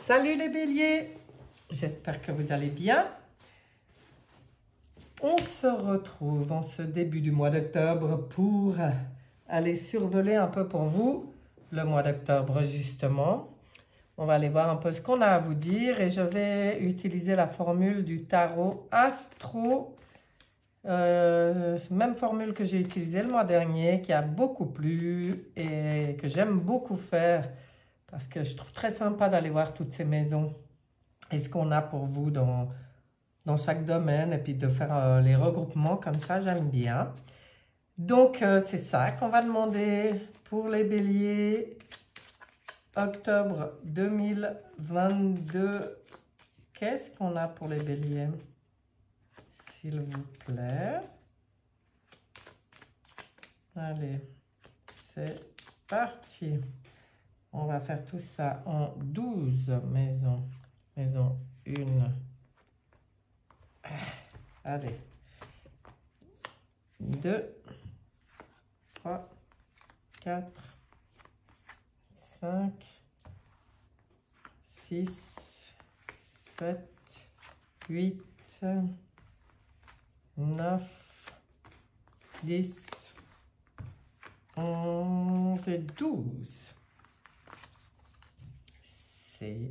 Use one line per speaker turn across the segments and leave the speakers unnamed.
Salut les béliers, j'espère que vous allez bien. On se retrouve en ce début du mois d'octobre pour aller survoler un peu pour vous le mois d'octobre justement. On va aller voir un peu ce qu'on a à vous dire et je vais utiliser la formule du tarot astro. Même formule que j'ai utilisée le mois dernier, qui a beaucoup plu et que j'aime beaucoup faire parce que je trouve très sympa d'aller voir toutes ces maisons et ce qu'on a pour vous dans chaque domaine et puis de faire les regroupements comme ça, j'aime bien. Donc, c'est ça qu'on va demander pour les béliers. Octobre 2022, qu'est-ce qu'on a pour les béliers? S'il vous plaît. Allez, c'est parti. On va faire tout ça en 12 maisons. Maison 1. Allez. 2, 3, 4, 5, 6, 7, 8, 9, 10, 11 et 12. C'est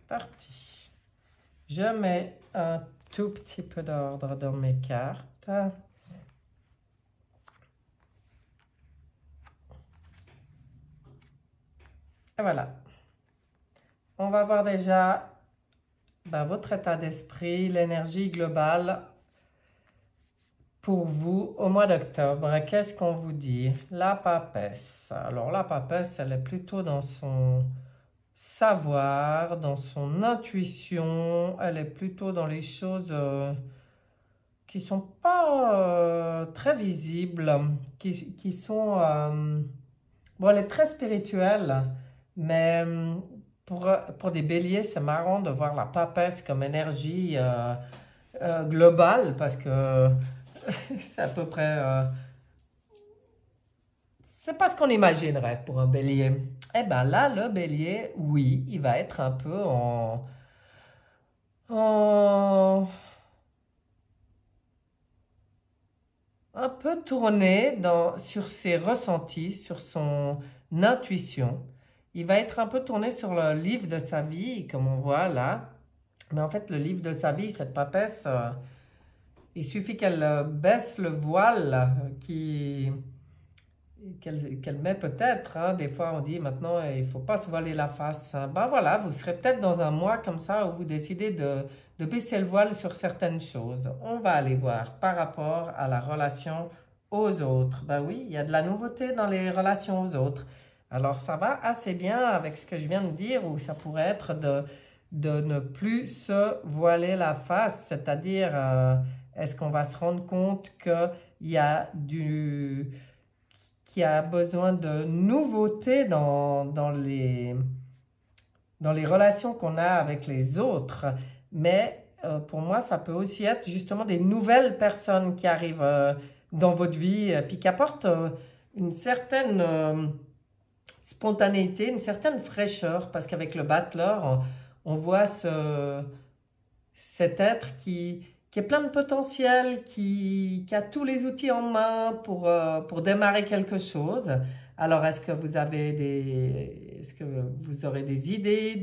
parti. Je mets un tout petit peu d'ordre dans mes cartes. Et voilà. On va voir déjà votre état d'esprit, l'énergie globale pour vous au mois d'octobre. Qu'est-ce qu'on vous dit? La papesse. Alors la papesse, elle est plutôt dans son savoir, dans son intuition. Elle est plutôt dans les choses qui ne sont pas très visibles, qui sont... bon, elle est très spirituelle, mais pour des béliers, c'est marrant de voir la papesse comme énergie globale, parce que c'est à peu près... c'est pas ce qu'on imaginerait pour un bélier. Eh bien là, le bélier, oui, il va être un peu un peu tourné sur ses ressentis, sur son intuition. Il va être un peu tourné sur le livre de sa vie, comme on voit là. Mais en fait, le livre de sa vie, cette papesse, il suffit qu'elle baisse le voile qu'elle met peut-être. Hein. Des fois, on dit maintenant, il ne faut pas se voiler la face. Ben voilà, vous serez peut-être dans un mois comme ça où vous décidez de baisser le voile sur certaines choses. On va aller voir par rapport à la relation aux autres. Ben oui, il y a de la nouveauté dans les relations aux autres. Alors, ça va assez bien avec ce que je viens de dire, où ça pourrait être de ne plus se voiler la face, c'est-à-dire, est-ce qu'on va se rendre compte qu'il y a qui a besoin de nouveautés dans les relations qu'on a avec les autres. Mais pour moi, ça peut aussi être justement des nouvelles personnes qui arrivent dans votre vie, puis qui apportent une certaine spontanéité, une certaine fraîcheur, parce qu'avec le Battleur, on voit cet être qui est plein de potentiel, qui a tous les outils en main pour démarrer quelque chose. Alors, est-ce que vous aurez des idées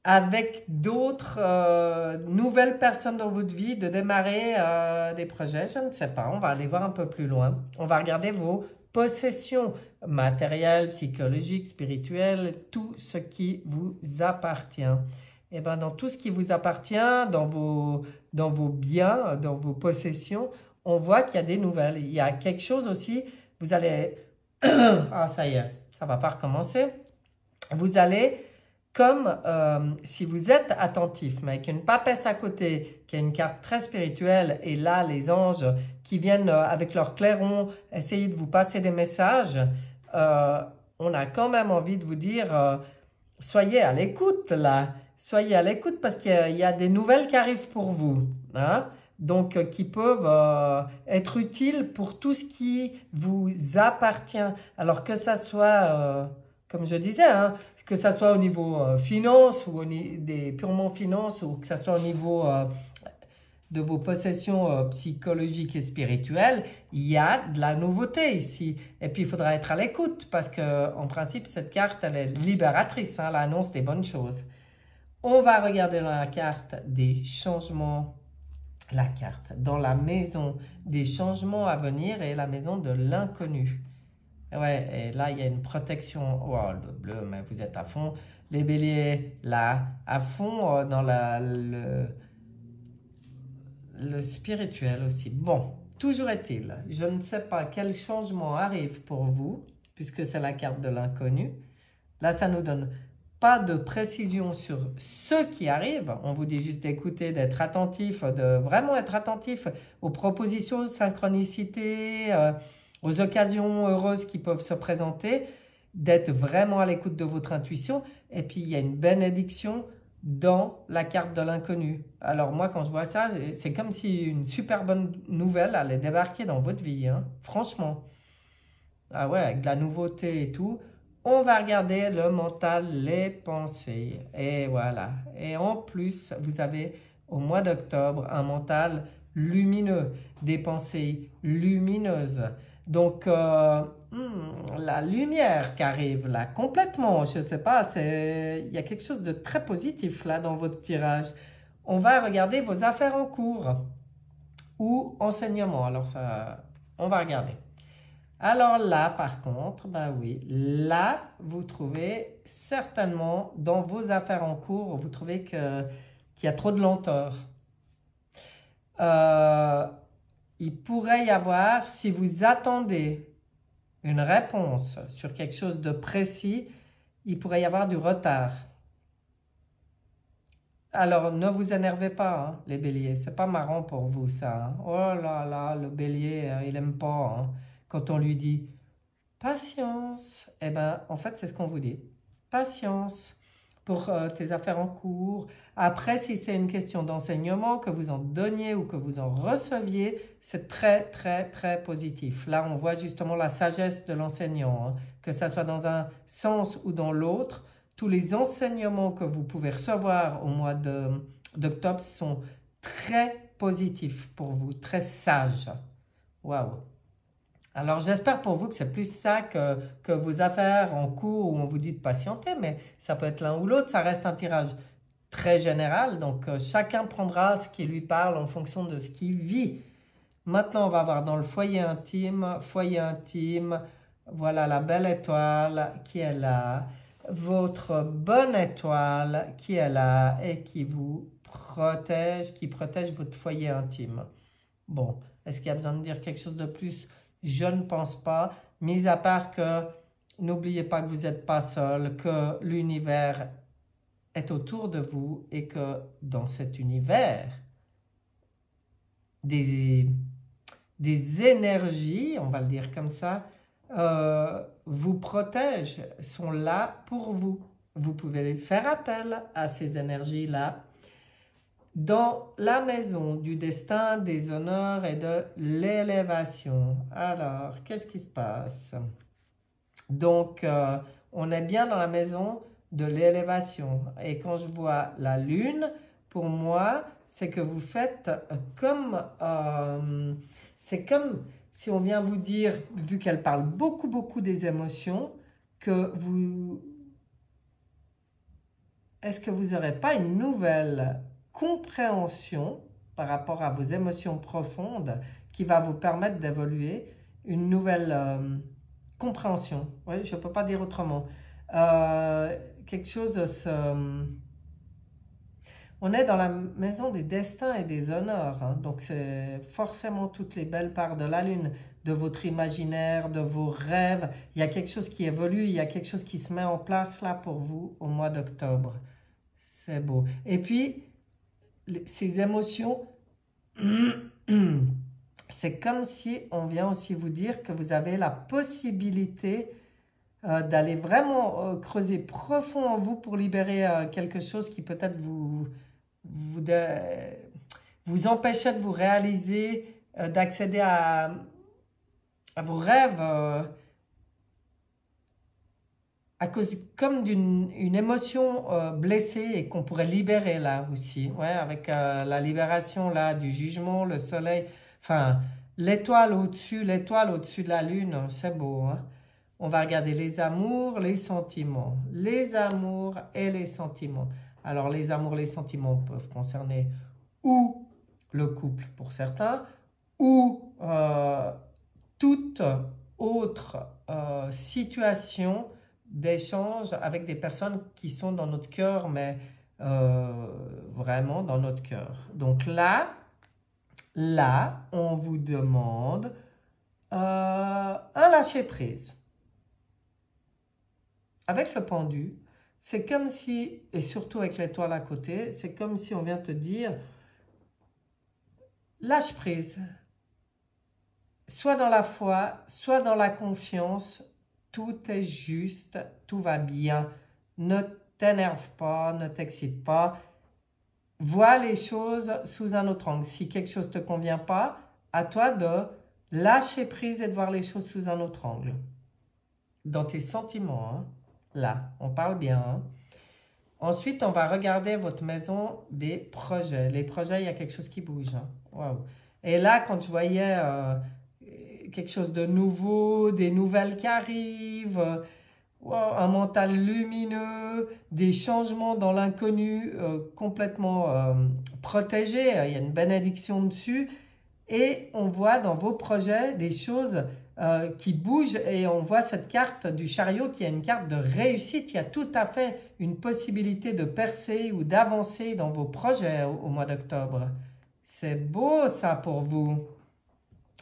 avec d'autres nouvelles personnes dans votre vie, de démarrer des projets? Je ne sais pas, on va aller voir un peu plus loin. On va regarder vos possessions matérielles, psychologiques, spirituelles, tout ce qui vous appartient. Et bien, dans tout ce qui vous appartient, dans vos biens, dans vos possessions, on voit qu'il y a des nouvelles. Il y a quelque chose aussi, vous allez... ah, ça y est, ça ne va pas recommencer. Vous allez, comme si vous êtes attentif, mais avec une papesse à côté, qui a une carte très spirituelle, et là, les anges qui viennent avec leur clairon essayer de vous passer des messages, on a quand même envie de vous dire, soyez à l'écoute là. Soyez à l'écoute parce qu'il y a des nouvelles qui arrivent pour vous. Hein? Donc, qui peuvent être utiles pour tout ce qui vous appartient. Alors que ça soit comme je disais, hein, que ce soit au niveau finance ou des purement finance ou que ce soit au niveau de vos possessions psychologiques et spirituelles, il y a de la nouveauté ici. Et puis, il faudra être à l'écoute parce qu'en principe, cette carte, elle est libératrice, hein, elle annonce des bonnes choses. On va regarder dans la carte des changements, la carte dans la maison des changements à venir et la maison de l'inconnu. Ouais, et là, il y a une protection. Oh, le bleu, mais vous êtes à fond. Les béliers, là, à fond dans le spirituel aussi. Bon, toujours est-il, je ne sais pas quel changement arrive pour vous, puisque c'est la carte de l'inconnu. Là, ça nous donne pas de précision sur ce qui arrive. On vous dit juste d'écouter, d'être attentif, de vraiment être attentif aux propositions, synchronicités, aux occasions heureuses qui peuvent se présenter, d'être vraiment à l'écoute de votre intuition. Et puis, il y a une bénédiction dans la carte de l'inconnu. Alors moi, quand je vois ça, c'est comme si une super bonne nouvelle allait débarquer dans votre vie, hein, franchement. Ah ouais, avec de la nouveauté et tout. On va regarder le mental, les pensées. Et voilà. Et en plus, vous avez au mois d'octobre un mental lumineux, des pensées lumineuses. Donc, la lumière qui arrive là, complètement, je ne sais pas, il y a quelque chose de très positif là dans votre tirage. On va regarder vos affaires en cours ou enseignement. Alors ça, on va regarder. Alors là, par contre, ben oui, là, vous trouvez certainement dans vos affaires en cours, vous trouvez qu'il y a trop de lenteur. Il pourrait y avoir, si vous attendez une réponse sur quelque chose de précis, il pourrait y avoir du retard. Alors, ne vous énervez pas, hein, les béliers. C'est pas marrant pour vous, ça. Hein. Oh là là, le bélier, il n'aime pas. Hein, quand on lui dit patience, eh bien, en fait, c'est ce qu'on vous dit. Patience pour tes affaires en cours. Après, si c'est une question d'enseignement, que vous en donniez ou que vous en receviez, c'est très, très, très positif. Là, on voit justement la sagesse de l'enseignant, hein, que ça soit dans un sens ou dans l'autre. Tous les enseignements que vous pouvez recevoir au mois d'octobre sont très positifs pour vous, très sages. Waouh! Alors, j'espère pour vous que c'est plus ça que vos affaires en cours où on vous dit de patienter, mais ça peut être l'un ou l'autre. Ça reste un tirage très général, donc chacun prendra ce qui lui parle en fonction de ce qu'il vit. Maintenant, on va voir dans le foyer intime, voilà la belle étoile qui est là, votre bonne étoile qui est là et qui vous protège, qui protège votre foyer intime. Bon, est-ce qu'il y a besoin de dire quelque chose de plus? Je ne pense pas, mis à part que n'oubliez pas que vous n'êtes pas seul, que l'univers est autour de vous et que dans cet univers, des énergies, on va le dire comme ça, vous protègent, sont là pour vous. Vous pouvez faire appel à ces énergies-là dans la maison du destin, des honneurs et de l'élévation. Alors, qu'est-ce qui se passe? Donc, on est bien dans la maison de l'élévation. Et quand je vois la lune, pour moi, c'est que vous faites comme... c'est comme si on vient vous dire, vu qu'elle parle beaucoup, beaucoup des émotions, que vous... Est-ce que vous n'aurez pas une nouvelle compréhension par rapport à vos émotions profondes qui va vous permettre d'évoluer, une nouvelle compréhension. Oui, je ne peux pas dire autrement. Quelque chose on est dans la maison des destins et des honneurs, hein, donc c'est forcément toutes les belles parts de la lune, de votre imaginaire, de vos rêves. Il y a quelque chose qui évolue, il y a quelque chose qui se met en place là pour vous au mois d'octobre. C'est beau. Et puis, ces émotions, c'est comme si on vient aussi vous dire que vous avez la possibilité d'aller vraiment creuser profond en vous pour libérer quelque chose qui peut-être vous empêchait de vous réaliser, d'accéder à vos rêves. à cause comme d'une émotion blessée et qu'on pourrait libérer là aussi, ouais, avec la libération là du jugement, le soleil, enfin l'étoile au-dessus de la lune, c'est beau, hein? On va regarder les amours, les sentiments, les amours et les sentiments. Alors les amours, les sentiments peuvent concerner ou le couple pour certains, ou toute autre situation d'échange avec des personnes qui sont dans notre cœur, mais vraiment dans notre cœur. Donc là, on vous demande un lâcher-prise. Avec le pendu, c'est comme si, et surtout avec l'étoile à côté, c'est comme si on vient te dire, lâche prise. Soit dans la foi, soit dans la confiance, tout est juste, tout va bien. Ne t'énerve pas, ne t'excite pas. Vois les choses sous un autre angle. Si quelque chose ne te convient pas, à toi de lâcher prise et de voir les choses sous un autre angle. Dans tes sentiments, hein. Là, on parle bien. Hein. Ensuite, on va regarder votre maison des projets. Les projets, il y a quelque chose qui bouge. Hein. Wow. Et là, quand je voyais quelque chose de nouveau, des nouvelles qui arrivent, un mental lumineux, des changements dans l'inconnu complètement protégés, il y a une bénédiction dessus, et on voit dans vos projets des choses qui bougent, et on voit cette carte du chariot qui est une carte de réussite. Il y a tout à fait une possibilité de percer ou d'avancer dans vos projets au mois d'octobre. C'est beau ça pour vous.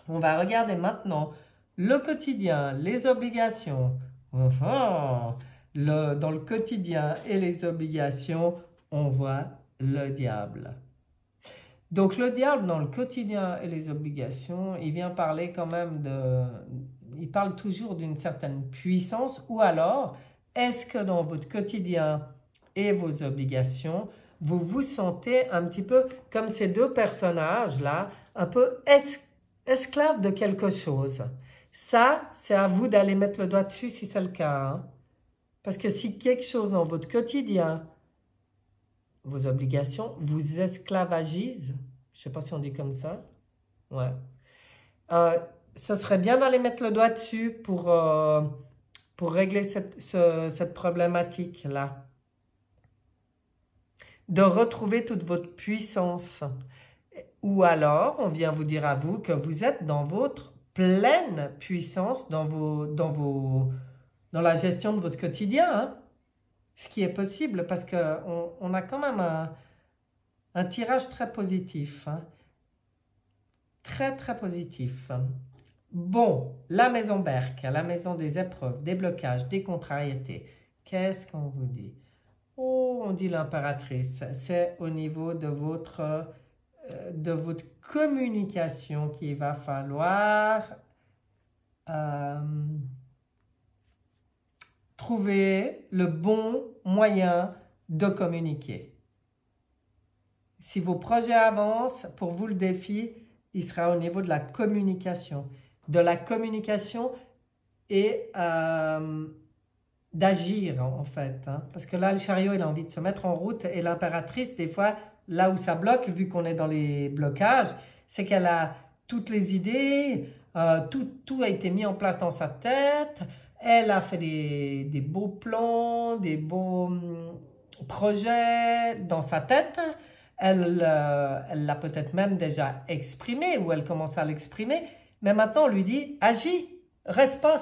On va regarder maintenant le quotidien, les obligations. Dans le quotidien et les obligations, on voit le diable. Donc le diable dans le quotidien et les obligations, il vient parler quand même il parle toujours d'une certaine puissance, ou alors, est-ce que dans votre quotidien et vos obligations, vous vous sentez un petit peu comme ces deux personnages-là, un peu esclaves de quelque chose? Ça, c'est à vous d'aller mettre le doigt dessus si c'est le cas. Hein? Parce que si quelque chose dans votre quotidien, vos obligations, vous esclavagisent, je ne sais pas si on dit comme ça, ouais. Ce serait bien d'aller mettre le doigt dessus pour régler cette problématique-là. De retrouver toute votre puissance. Ou alors, on vient vous dire à vous que vous êtes dans votre pleine puissance, dans la gestion de votre quotidien, hein? Ce qui est possible parce qu'on a quand même un tirage très positif. Hein? Très, très positif. Bon, la maison Berk, la maison des épreuves, des blocages, des contrariétés. Qu'est-ce qu'on vous dit? Oh, on dit l'impératrice. C'est au niveau de votre communication qu'il va falloir trouver le bon moyen de communiquer. Si vos projets avancent, pour vous le défi, il sera au niveau de la communication. De la communication et d'agir en fait. Hein. Parce que là, le chariot, il a envie de se mettre en route et l'impératrice, des fois, là où ça bloque, vu qu'on est dans les blocages, c'est qu'elle a toutes les idées, tout a été mis en place dans sa tête, elle a fait des beaux plans, des beaux projets dans sa tête, elle l'a peut-être même déjà exprimé ou elle commence à l'exprimer, mais maintenant on lui dit, agis, reste pas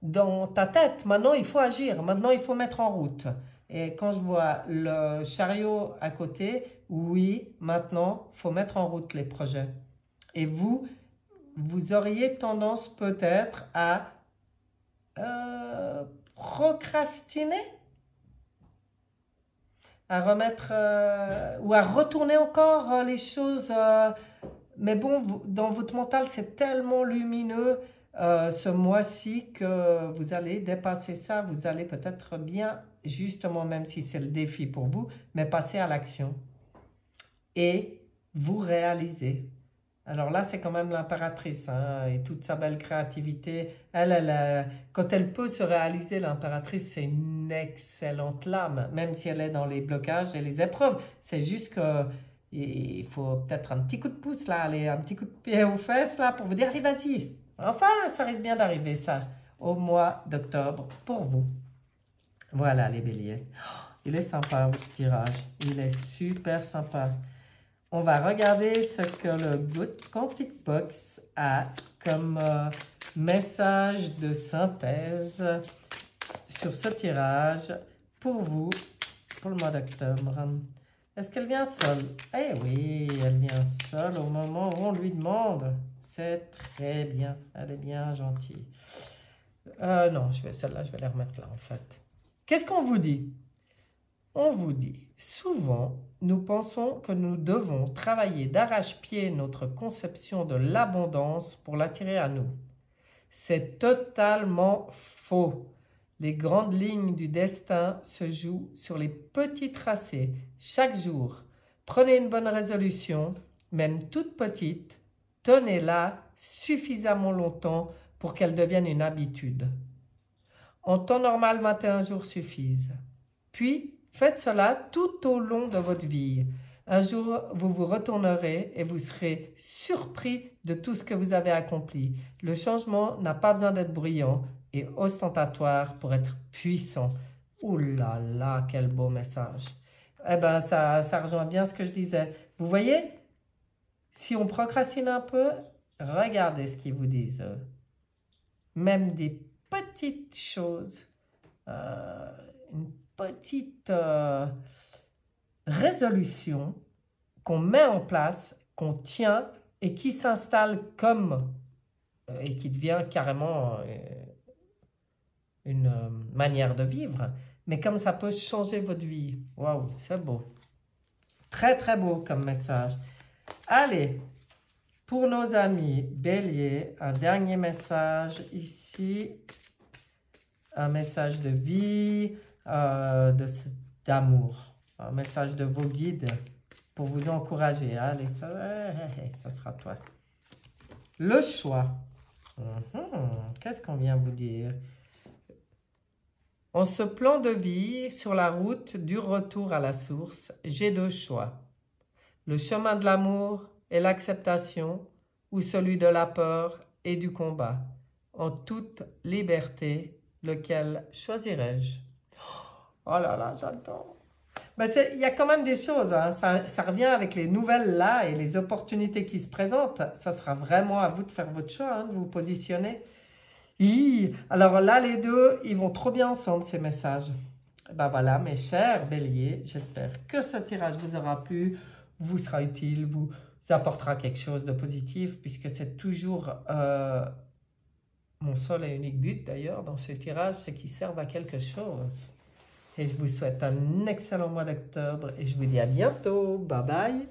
dans ta tête, maintenant il faut agir, maintenant il faut mettre en route. Et quand je vois le chariot à côté, oui, maintenant, il faut mettre en route les projets. Et vous auriez tendance peut-être à procrastiner, à remettre ou à retourner encore les choses. Mais bon, dans votre mental, c'est tellement lumineux ce mois-ci que vous allez dépasser ça. Vous allez peut-être bien, justement, même si c'est le défi pour vous, mais passer à l'action. Et vous réalisez Alors là, c'est quand même l'impératrice, hein, et toute sa belle créativité. Quand elle peut se réaliser, l'impératrice, c'est une excellente lame, même si elle est dans les blocages et les épreuves. C'est juste que il faut peut-être un petit coup de pouce, là, allez, un petit coup de pied aux fesses, là, pour vous dire, allez, vas-y. Enfin, ça risque bien d'arriver, ça, au mois d'octobre, pour vous. Voilà, les béliers. Il est sympa, votre tirage. Il est super sympa. On va regarder ce que le Good Quantic Box a comme message de synthèse sur ce tirage pour vous, pour le mois d'octobre. Est-ce qu'elle vient seule? Eh oui, elle vient seule au moment où on lui demande. C'est très bien, elle est bien gentille. Non, celle-là, je vais la remettre là en fait. Qu'est-ce qu'on vous dit? On vous dit, souvent, nous pensons que nous devons travailler d'arrache-pied notre conception de l'abondance pour l'attirer à nous. C'est totalement faux. Les grandes lignes du destin se jouent sur les petits tracés chaque jour. Prenez une bonne résolution, même toute petite, tenez-la suffisamment longtemps pour qu'elle devienne une habitude. En temps normal, 21 jours suffisent. Puis, faites cela tout au long de votre vie. Un jour, vous vous retournerez et vous serez surpris de tout ce que vous avez accompli. Le changement n'a pas besoin d'être bruyant et ostentatoire pour être puissant. Ouh là là, quel beau message. Eh bien, ça rejoint bien ce que je disais. Vous voyez, si on procrastine un peu, regardez ce qu'ils vous disent. Même des petites choses, une petite résolution qu'on met en place, qu'on tient et qui s'installe comme et qui devient carrément une manière de vivre, mais comme ça peut changer votre vie. Waouh, c'est beau. Très très beau comme message. Allez, pour nos amis bélier, un dernier message ici. Un message de vie, d'amour. Un message de vos guides pour vous encourager. Allez, ça sera toi. Le choix. Qu'est-ce qu'on vient vous dire? En ce plan de vie, sur la route du retour à la source, j'ai deux choix. Le chemin de l'amour et l'acceptation ou celui de la peur et du combat. En toute liberté, lequel choisirais-je? Oh là là, j'adore. Ben il y a quand même des choses, hein. Ça revient avec les nouvelles là et les opportunités qui se présentent. Ça sera vraiment à vous de faire votre choix, hein, de vous positionner. Alors là, les deux, ils vont trop bien ensemble, ces messages. Ben voilà, mes chers béliers, j'espère que ce tirage vous aura plu, vous sera utile, vous apportera quelque chose de positif, puisque c'est toujours mon seul et unique but d'ailleurs dans ces tirages, c'est qu'ils servent à quelque chose. Et je vous souhaite un excellent mois d'octobre et je vous dis à bientôt. Bye bye.